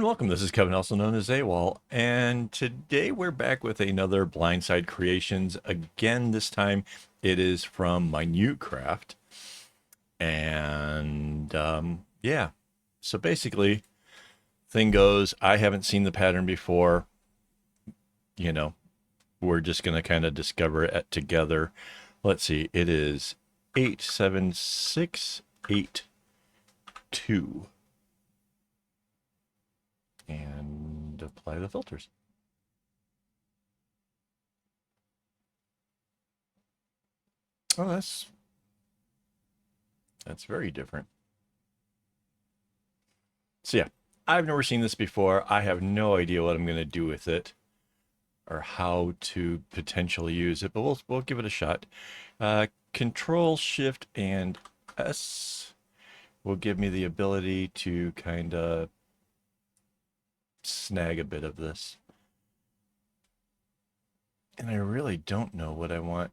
welcome. This is Kevin, also known as AWOL, and today we're back with another Blindside Creations. Again, this time it is from Minute Craft, and yeah. So basically, thing goes, I haven't seen the pattern before. You know, we're just gonna kind of discover it together. Let's see. It is 87682. And apply the filters. Oh, that's very different. So yeah, I've never seen this before. I have no idea what I'm going to do with it or how to potentially use it, but we'll give it a shot. Control Shift and S will give me the ability to kind of snag a bit of this. And I really don't know what I want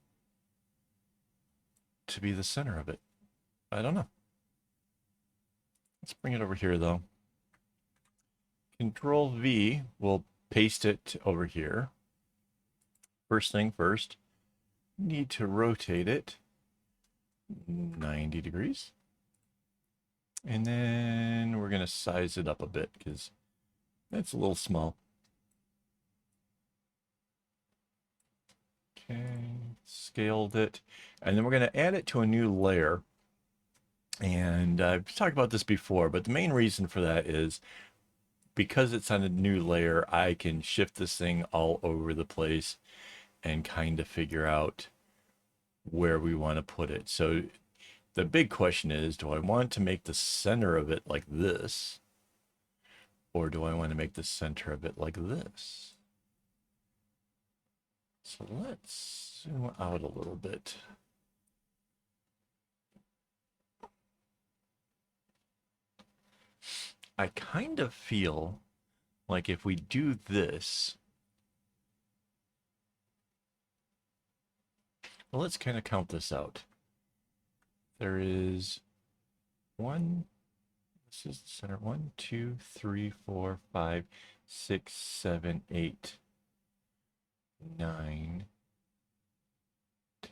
to be the center of it. I don't know. Let's bring it over here though. Control V will paste it over here. First thing first, need to rotate it 90 degrees. And then we're going to size it up a bit because that's a little small. Okay, scaled it. And then we're going to add it to a new layer. And I've talked about this before, but the main reason for that is because it's on a new layer, I can shift this thing all over the place and kind of figure out where we want to put it. So the big question is, do I want to make the center of it like this? Or do I want to make the center of it like this? So let's zoom out a little bit. I kind of feel like if we do this, well, let's kind of count this out. There is one, this is the center, 1, 2, 3, 4, 5, 6, 7, 8, 9,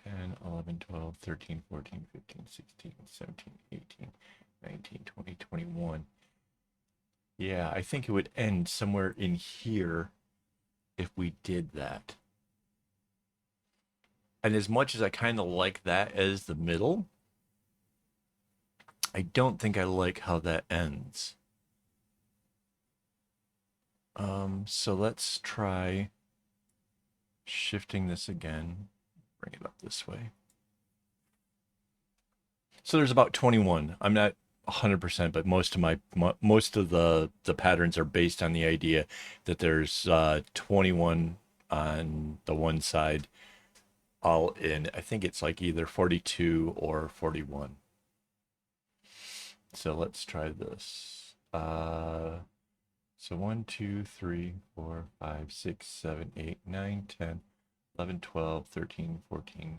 10, 11, 12, 13, 14, 15, 16, 17, 18, 19, 20, 21. Yeah, I think it would end somewhere in here if we did that. And as much as I kind of like that as the middle, I don't think I like how that ends. So let's try shifting this again. Bring it up this way. So there's about 21. I'm not 100%, but most of the patterns are based on the idea that there's 21 on the one side, all in. I think it's like either 42 or 41. So let's try this. So 1, 2, 3, 4, 5, 6, 7, 8, 9, 10, 11, 12, 13, 14,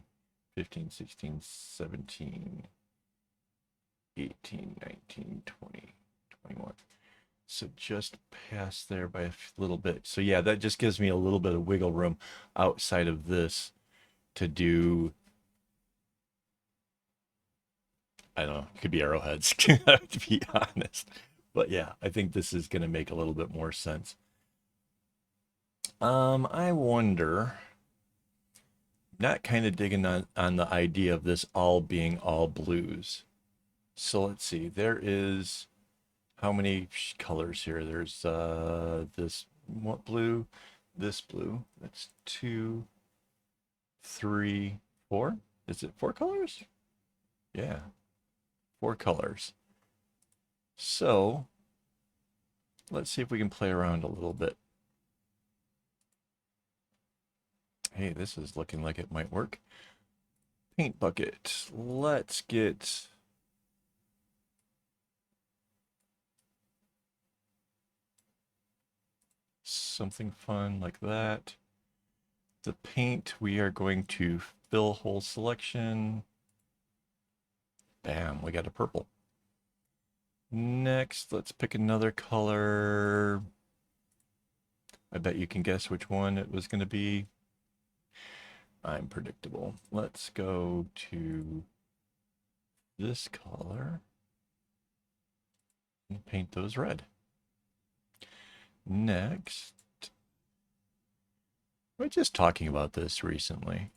15, 16, 17, 18, 19, 20, 21. So just past there by a little bit. So yeah, that just gives me a little bit of wiggle room outside of this to do, I don't know, it could be arrowheads, to be honest. But yeah, I think this is going to make a little bit more sense. I wonder, not kind of digging on the idea of this all being all blues. So let's see, there is how many colors here? There's this what blue, this blue. That's 2, 3, 4. Is it 4 colors? Yeah, 4 colors. So let's see if we can play around a little bit. Hey, this is looking like it might work. Paint bucket. Let's get something fun like that. The paint, we are going to fill whole selection. Bam, we got a purple. Next, let's pick another color. I bet you can guess which one it was going to be. I'm predictable. Let's go to this color and paint those red. Next, we're just talking about this recently,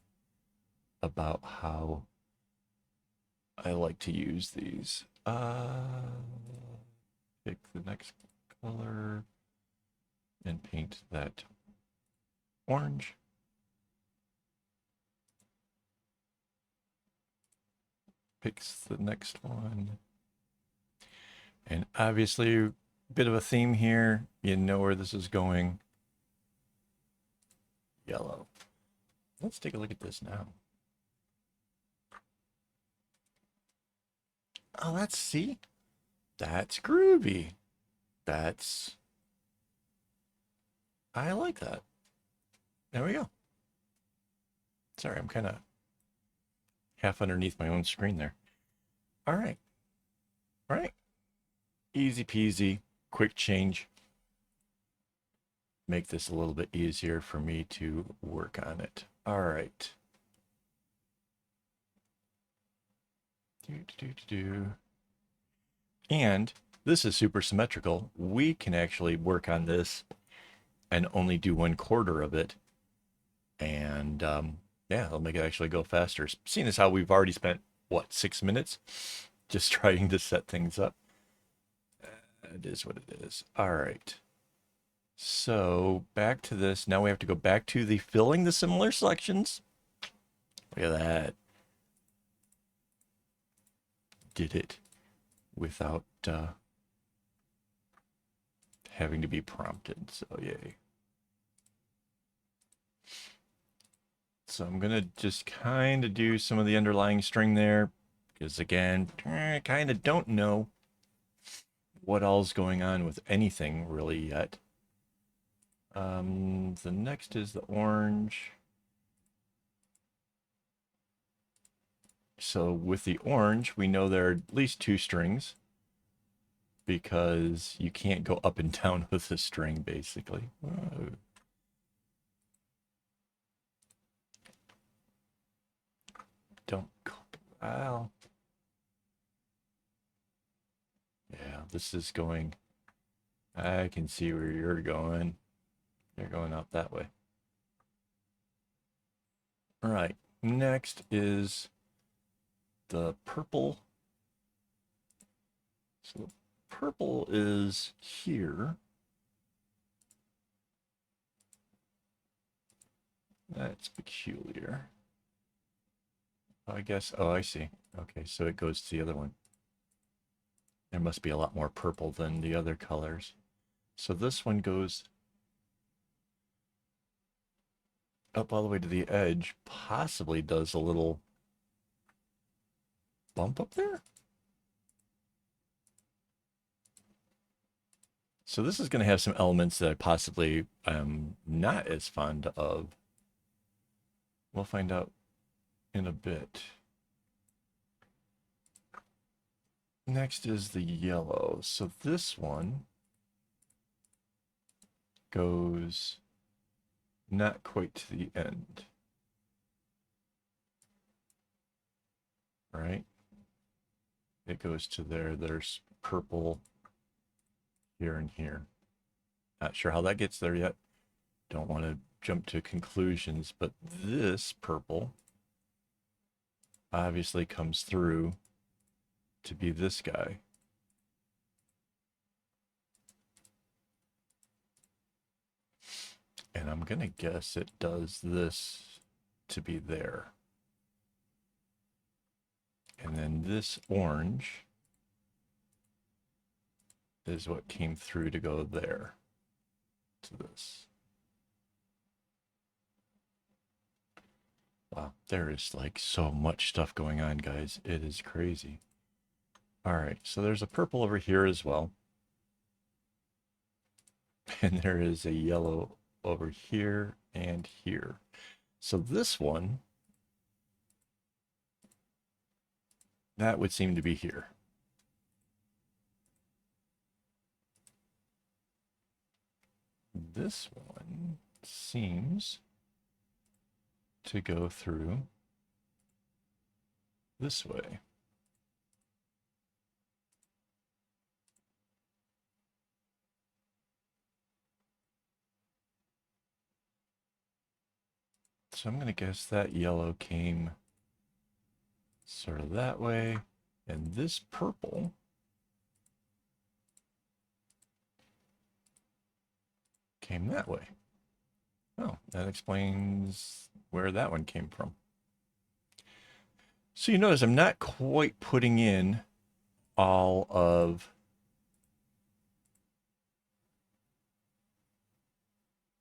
about how I like to use these. Pick the next color and paint that orange. Picks the next one. And obviously, a bit of a theme here. You know where this is going. Yellow. Let's take a look at this now. Oh, see? That's groovy. I like that. There we go. Sorry, I'm kind of half underneath my own screen there. All right. All right. Easy peasy, quick change. Make this a little bit easier for me to work on it. All right. And this is super symmetrical. We can actually work on this and only do 1/4 of it. And yeah, it'll make it actually go faster. Seeing as how we've already spent, what, 6 minutes just trying to set things up. It is what it is. All right. So back to this. Now we have to go back to the filling the similar selections. Look at that. Did it without having to be prompted. So yay. So I'm going to just kind of do some of the underlying string there. Because again, I kind of don't know what all's going on with anything really yet. The next is the orange. So with the orange, we know there are at least 2 strings because you can't go up and down with the string, basically. Whoa. Don't go. Wow. Yeah, this is going. I can see where you're going. You're going out that way. All right. Next is the purple. So the purple is here. That's peculiar. I guess, oh, I see. Okay, so it goes to the other one. There must be a lot more purple than the other colors. So this one goes up all the way to the edge, possibly does a little bump up there. So this is going to have some elements that I possibly am not as fond of. We'll find out in a bit. Next is the yellow. So this one goes not quite to the end. Right? It goes to there. There's purple here and here. Not sure how that gets there yet. Don't want to jump to conclusions, but this purple obviously comes through to be this guy. And I'm going to guess it does this to be there. And then this orange is what came through to go there to this. Wow, there is like so much stuff going on, guys. It is crazy. All right, so there's a purple over here as well. And there is a yellow over here and here. So this one, that would seem to be here. this one seems to go through this way. So I'm going to guess that yellow came sort of that way, and this purple came that way. Oh, that explains where that one came from. So you notice I'm not quite putting in all of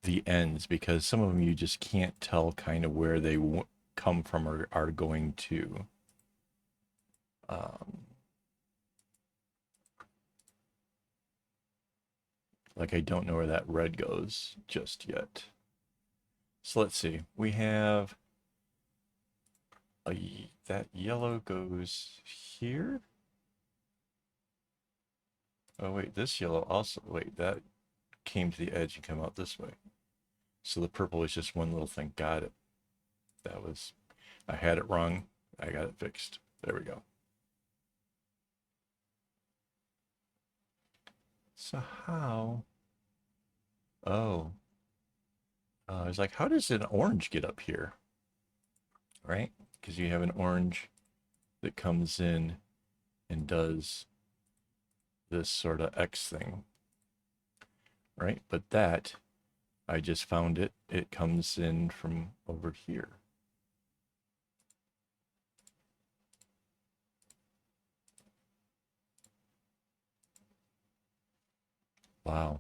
the ends, because some of them you just can't tell kind of where they come from or are going to. Like I don't know where that red goes just yet. So let's see. We have that yellow goes here. Oh wait, this yellow also, wait, that came to the edge and come out this way. So the purple is just one little thing. Got it. That was, I had it wrong. I got it fixed. There we go. So how? Oh. I was like, how does an orange get up here? Right? Because you have an orange that comes in and does this sort of X thing. Right? But that, I just found it. It comes in from over here. Wow.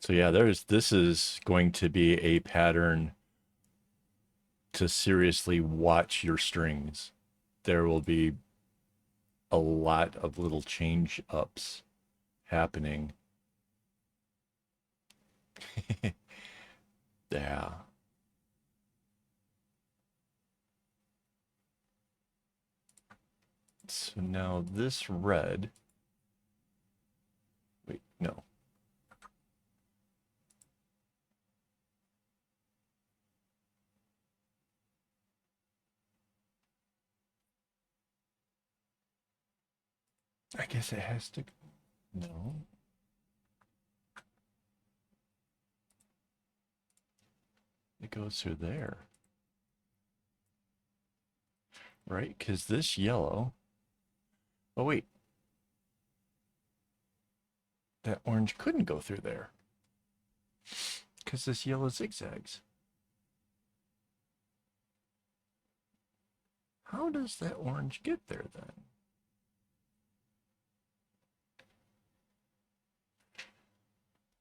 So yeah, this is going to be a pattern to seriously watch your strings. There will be a lot of little change ups happening. Yeah. So now this red, wait, no. I guess it has to, no. It goes through there. Right? Because this yellow, oh wait, that orange couldn't go through there. Because this yellow zigzags. How does that orange get there then?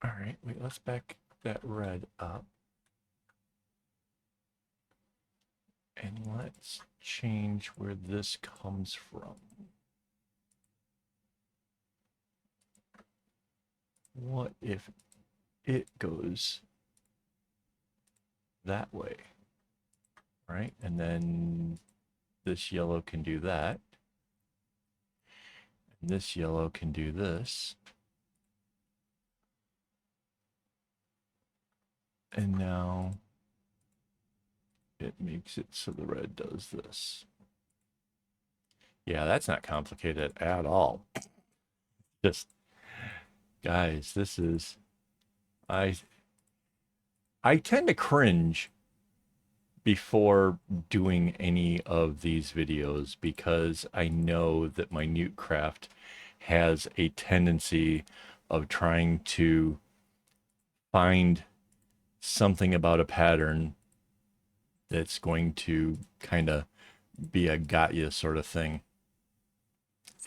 All right, wait, let's back that red up. And let's change where this comes from. What if it goes that way? Right? And then this yellow can do that. And this yellow can do this. And now it makes it so the red does this. Yeah, that's not complicated at all. Just, guys, this is, I tend to cringe before doing any of these videos because I know that my Newtcraft has a tendency of trying to find something about a pattern that's going to kind of be a got you sort of thing.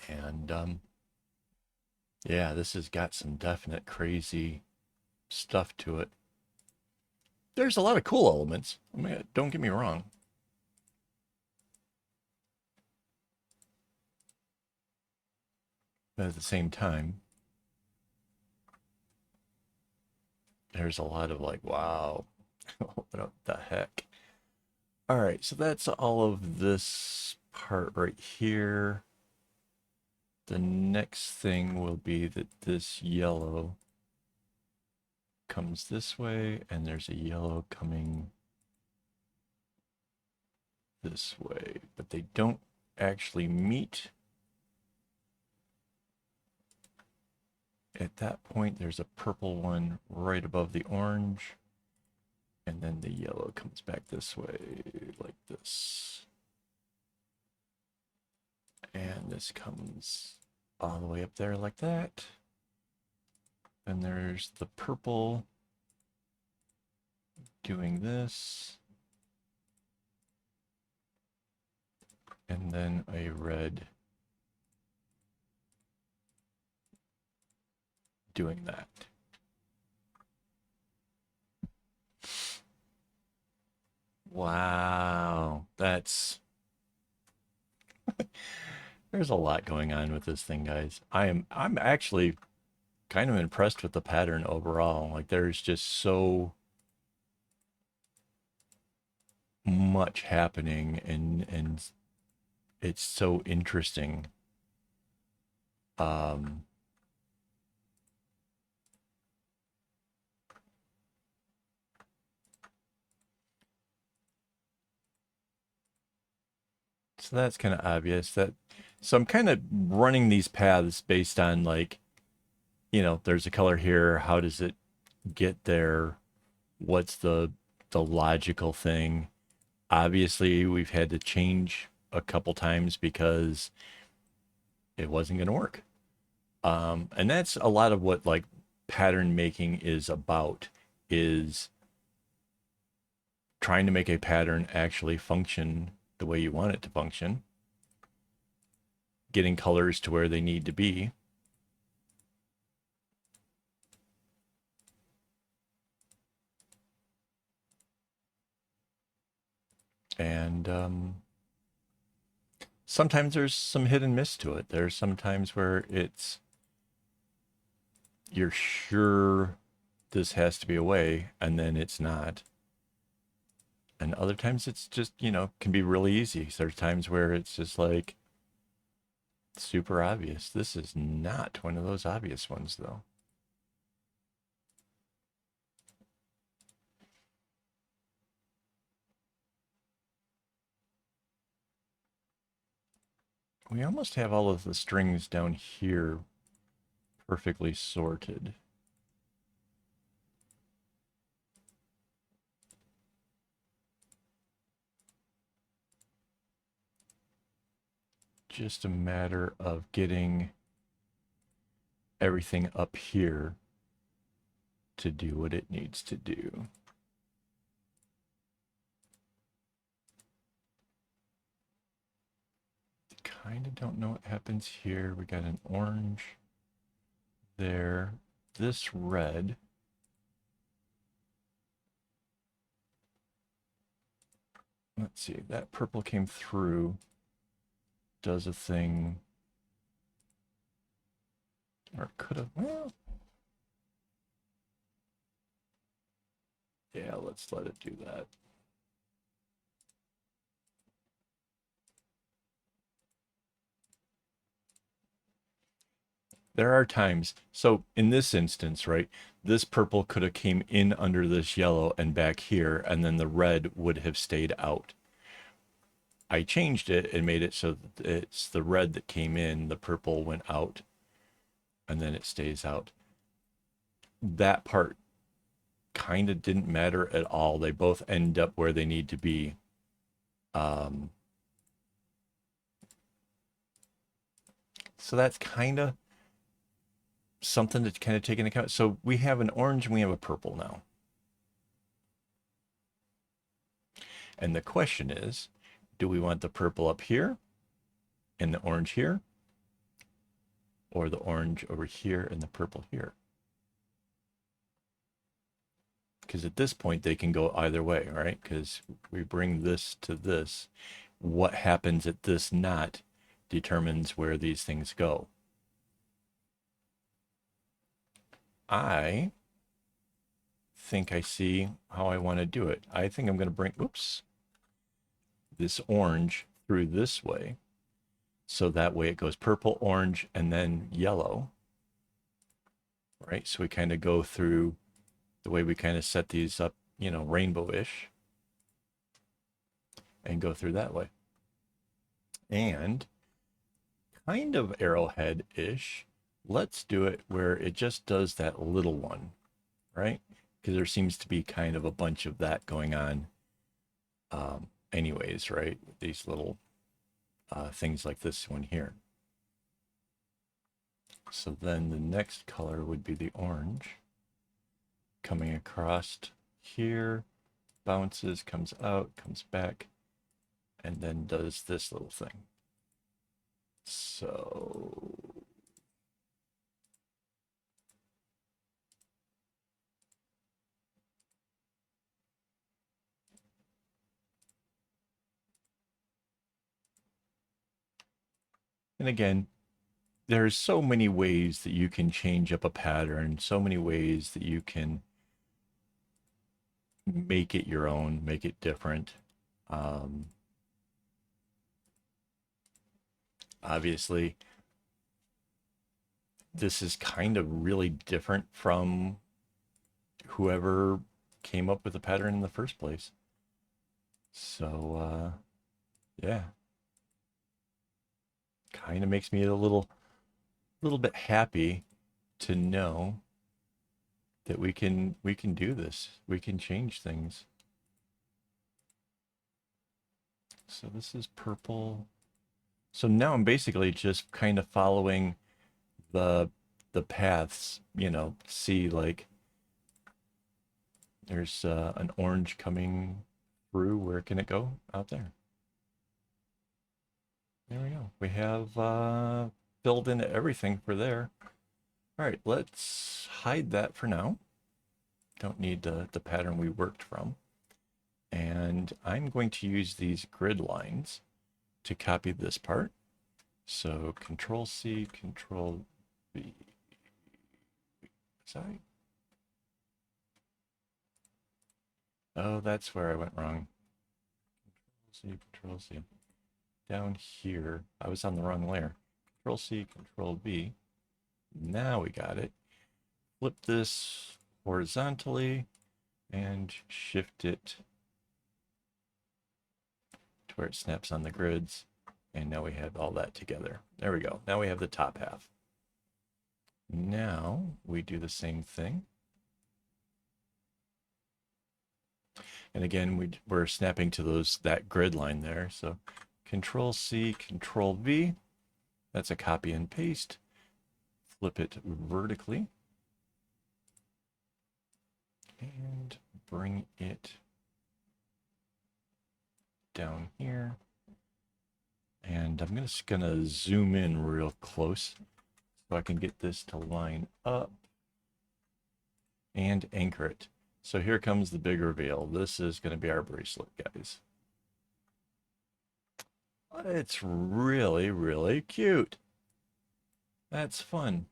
And yeah, this has got some definite crazy stuff to it. There's a lot of cool elements. I mean, don't get me wrong. But at the same time, there's a lot of like, wow, what the heck? All right, so that's all of this part right here. The next thing will be that this yellow comes this way, and there's a yellow coming this way, but they don't actually meet. At that point, there's a purple one right above the orange, and then the yellow comes back this way, like this. And this comes all the way up there like that. Then there's the purple doing this. And then a red doing that. Wow, that's there's a lot going on with this thing, guys. I'm actually kind of impressed with the pattern overall. Like there's just so much happening and it's so interesting. So that's kind of obvious that, so I'm kind of running these paths based on like, you know, there's a color here. How does it get there? What's the logical thing? Obviously, we've had to change a couple times because it wasn't going to work. And that's a lot of what like pattern making is about, is trying to make a pattern actually function the way you want it to function, getting colors to where they need to be. And sometimes there's some hit and miss to it. There's some times where you're sure this has to be a way, and then it's not. And other times it's just, you know, can be really easy. There's times where it's just like super obvious. This is not one of those obvious ones, though. We almost have all of the strings down here perfectly sorted. Just a matter of getting everything up here to do what it needs to do. Kind of don't know what happens here. We got an orange there. This red. Let's see, that purple came through, does a thing, or could have, well, yeah, let's let it do that. There are times, so in this instance, right, this purple could have came in under this yellow and back here, and then the red would have stayed out. I changed it and made it so that it's the red that came in, the purple went out, and then it stays out. That part kind of didn't matter at all. They both end up where they need to be. So that's kind of something to kind of take into account. So we have an orange and we have a purple now. And the question is, do we want the purple up here and the orange here? Or the orange over here and the purple here? Because at this point, they can go either way, right? Because we bring this to this. What happens at this knot determines where these things go. I think I see how I want to do it. I think I'm going to bring, oops, this orange through this way. So that way it goes purple, orange, and then yellow. Right? So we kind of go through the way we kind of set these up, you know, rainbow-ish, and go through that way. And kind of arrowhead-ish, let's do it where it just does that little one, right? Because there seems to be kind of a bunch of that going on anyways, right? These little things like this one here. So then the next color would be the orange, coming across here, bounces, comes out, comes back, and then does this little thing. So and again, there's so many ways that you can change up a pattern, so many ways that you can make it your own, make it different. Obviously, this is kind of really different from whoever came up with the pattern in the first place. So, yeah, kind of makes me a little bit happy to know that we can do this. We can change things. So this is purple. So now I'm basically just kind of following the paths, you know, see like there's an orange coming through. Where can it go? Out there. There we go. We have filled in everything for there. All right, let's hide that for now. Don't need the pattern we worked from. And I'm going to use these grid lines to copy this part. So Control C, Control V. Sorry. Oh, that's where I went wrong. Control C, Control C. Down here, I was on the wrong layer. Control C, Control V. Now we got it. Flip this horizontally and shift it to where it snaps on the grids. And now we have all that together. There we go. Now we have the top half. Now we do the same thing. And again, we're snapping to that grid line there. So Control C, Control V. That's a copy and paste. Flip it vertically. And bring it down here. And I'm just gonna zoom in real close so I can get this to line up and anchor it. So here comes the big reveal. This is going to be our bracelet, guys. It's really, really cute. That's fun.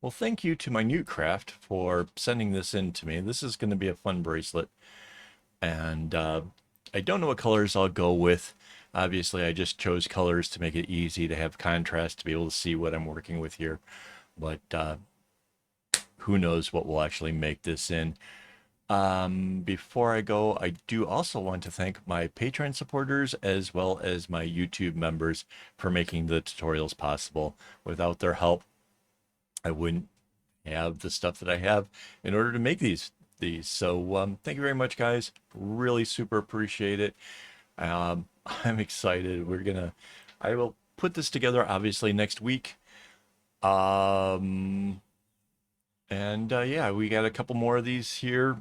Well, thank you to my Newtcraft for sending this in to me. This is going to be a fun bracelet. And I don't know what colors I'll go with. Obviously, I just chose colors to make it easy to have contrast, to be able to see what I'm working with here. But who knows what we'll actually make this in. Before I go, I do also want to thank my Patreon supporters as well as my YouTube members for making the tutorials possible. Without their help, I wouldn't have the stuff that I have in order to make these. So thank you very much, guys. Really super appreciate it. I'm excited. I will put this together obviously next week. And yeah, we got a couple more of these here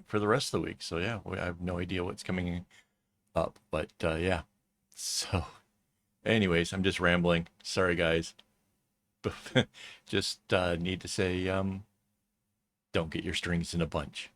for the rest of the week. So yeah, I have no idea what's coming up, but yeah. So anyways, I'm just rambling. Sorry, guys. Just need to say, don't get your strings in a bunch.